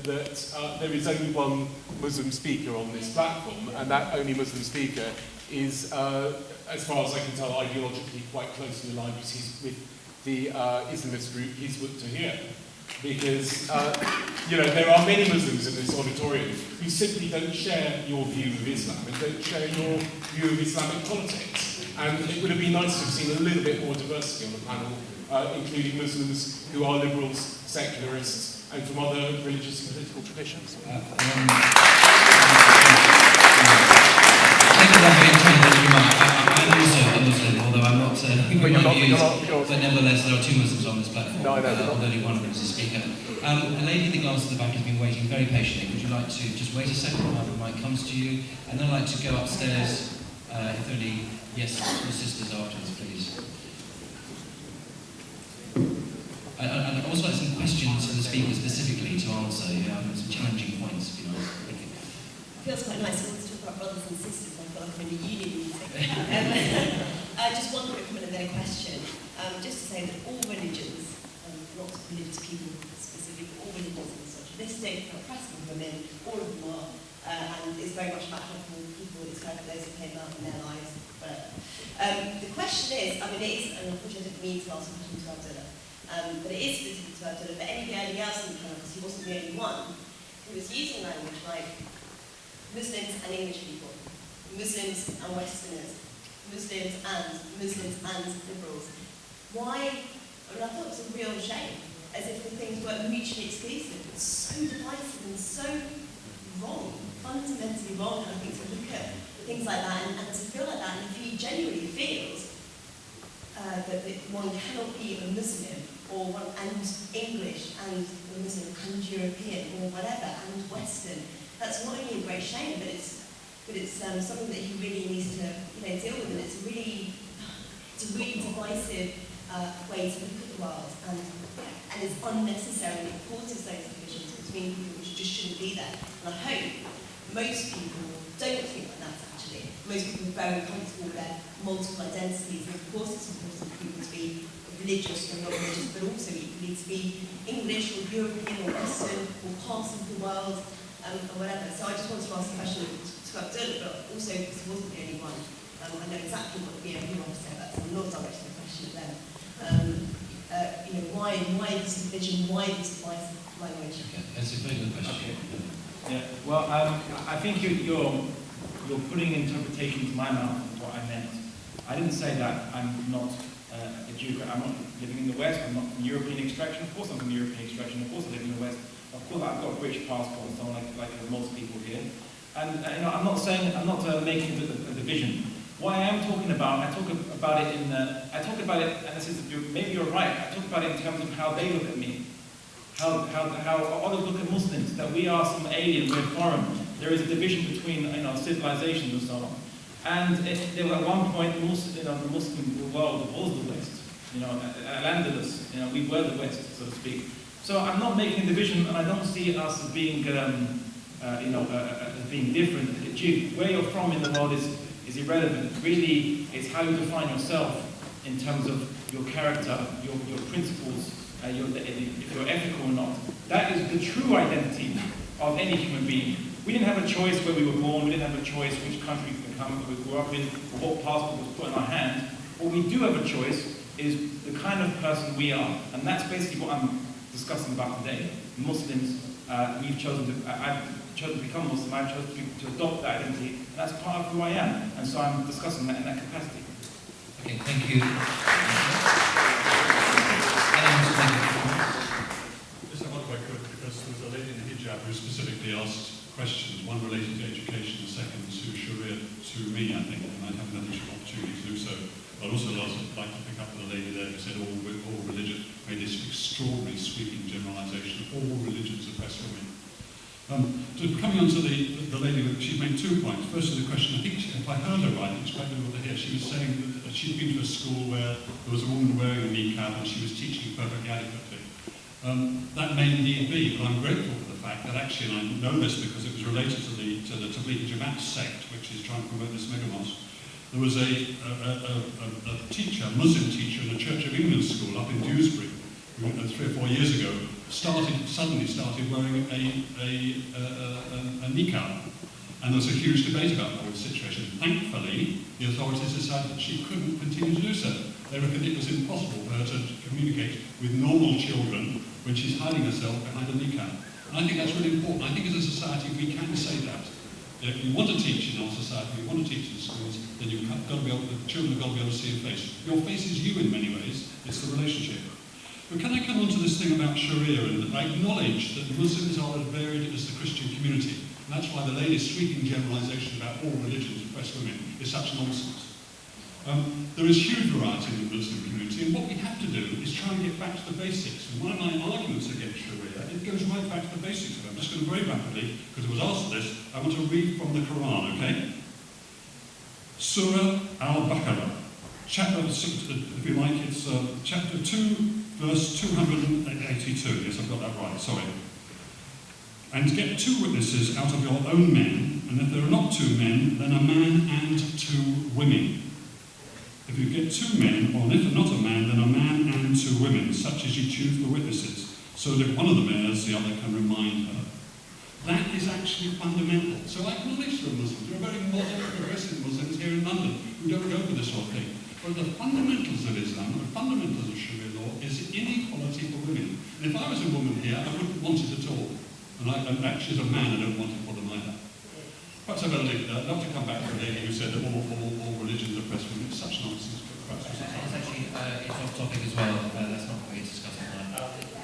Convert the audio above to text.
that there is only one Muslim speaker on this platform, and that only Muslim speaker is, as far as I can tell, ideologically quite closely aligned with the Islamist group Hizb ut-Tahrir. Because, there are many Muslims in this auditorium who simply don't share your view of Islam and don't share your view of Islamic politics. And it would have been nice to have seen a little bit more diversity on the panel, including Muslims who are liberals, secularists, and from other religious and political traditions. I'm also a Muslim, although I'm not but nevertheless there are two Muslims on this platform, although only one of them is a speaker. A lady in the glass at the back has been waiting very patiently. Would you like to just wait a second while the mic comes to you, and then I'd like to go upstairs, if there are any, yes, your sisters afterwards, please. I'd also like some questions for the speaker specifically to answer, some challenging points, if you like. Thank you. It feels quite nice to talk about brothers and sisters. I feel like I'm in a union meeting. Just one quick comment and then a question. Just to say that all religions, not religious people specifically, all religions are misogynistic, oppressive of women, all of them are, and it's very much about helping people, it's kind of those who came out in their lives. The question is, it is, and unfortunately I didn't mean to ask a question to Abdullah, but it is specific to Abdullah, but anybody else in the panel, because he wasn't the only one, who was using language like Muslims and English people, Muslims and Westerners, Muslims and liberals. Why? I thought it was a real shame, as if the things were mutually exclusive. It's so divisive and so wrong, fundamentally wrong, I think, to look at things like that and to feel like that. And if he genuinely feels that one cannot be a Muslim and English and a Muslim and European or whatever and Western, that's not only a great shame, but it's something that he really needs to deal with, and it's a really divisive way to look at the world, and it's unnecessary. It causes those divisions between people which just shouldn't be there. And I hope most people don't think like that actually. Most people are very comfortable with their multiple identities, and of course it's important for people to be religious or not religious, but also equally to be English or European or Western or parts of the world or whatever. So I just wanted to ask a question to Abdullah, but also because he wasn't the only one. I know exactly what the BMP want to say, but I'm not directing the question at them. Why this division? Why this divisive language? Okay, that's a very good question. Okay. Yeah. Well, I think you're putting interpretation to my mouth of what I meant. I didn't say that I'm not a Jew. I'm not living in the West. I'm not from European extraction. Of course, I'm from European extraction. Of course, I live in the West. Of course, I've got a British passport, so like most people here. And I'm not making a division. What I am talking about, I talk about it, and this is, maybe you're right, I talk about it in terms of how they look at me. How others look at Muslims, that we are some alien, we're foreign. There is a division between civilizations and so on. And there was at one point, the Muslim world was the West. Al-Andalus, we were the West, so to speak. So I'm not making a division, and I don't see us as being, as being different. Where you're from in the world is irrelevant. Really, it's how you define yourself in terms of your character, your principles, if you're ethical or not. That is the true identity of any human being. We didn't have a choice where we were born. We didn't have a choice which country we grew up in, or what passport was put in our hand. What we do have a choice is the kind of person we are, and that's basically what I'm discussing about today. Muslims, I've chosen to become Muslim. I've chosen to adopt that identity, and that's part of who I am. And so I'm discussing that in that capacity. Okay, thank you. Just I wonder if I could, because there was a lady in the hijab who specifically asked questions, one related to education, the second to Sharia, to me, I think, and I have another opportunity to do so. I'd also like to pick up with the lady there who said all religion, made this extraordinary sweeping generalisation of all religions oppress women. So coming on to the lady, she made 2 points. First is the question, I think if I heard her right, it's quite difficult to hear, she was saying that she'd been to a school where there was a woman wearing a niqab and she was teaching perfectly adequately. That may indeed be, but I'm grateful for the fact that actually, and I know this because it was related to the Tablighi Jamaat sect, which is trying to promote this mega mosque. There was a teacher, a Muslim teacher in a Church of England school up in Dewsbury, 3 or 4 years ago, suddenly started wearing a niqab. And there was a huge debate about the situation. Thankfully, the authorities decided that she couldn't continue to do so. They reckoned it was impossible for her to communicate with normal children when she's hiding herself behind a niqab. And I think that's really important. I think as a society we can say that. If you want to teach in our society, if you want to teach in schools, then you've got to be able, the children have got to be able to see your face. Your face is you in many ways, it's the relationship. But can I come on to this thing about Sharia, and I acknowledge that Muslims are as varied as the Christian community. And that's why the latest sweeping generalisation about all religions oppress women is such nonsense. There is huge variety in the Muslim community, and what we have to do is try and get back to the basics. And one of my arguments against Sharia, it goes right back to the basics of it. I'm just going to very rapidly, because I was asked this, I want to read from the Quran, okay? Surah Al-Baqarah, chapter, if you like, it's chapter 2, verse 282. Yes, I've got that right, sorry. And get 2 witnesses out of your own men, and if there are not 2 men, then a man and 2 women. If you get 2 men, or if not a man, then a man and 2 women, such as you choose the witnesses, so that if one of them errs, the other can remind her. That is actually fundamental. So I acknowledge you're Muslims. You're very modern, progressive Muslims here in London who don't go for this sort of thing. But the fundamentals of Islam, the fundamentals of Sharia law, is inequality for women. And if I was a woman here, I wouldn't want it at all. And actually, as a man, I don't want it for them either. Perhaps I better leave that. I'd love to come back to the lady who said that all religions oppress women. It's such nonsense. It's actually it's off topic as well. That's not what we're discussing tonight.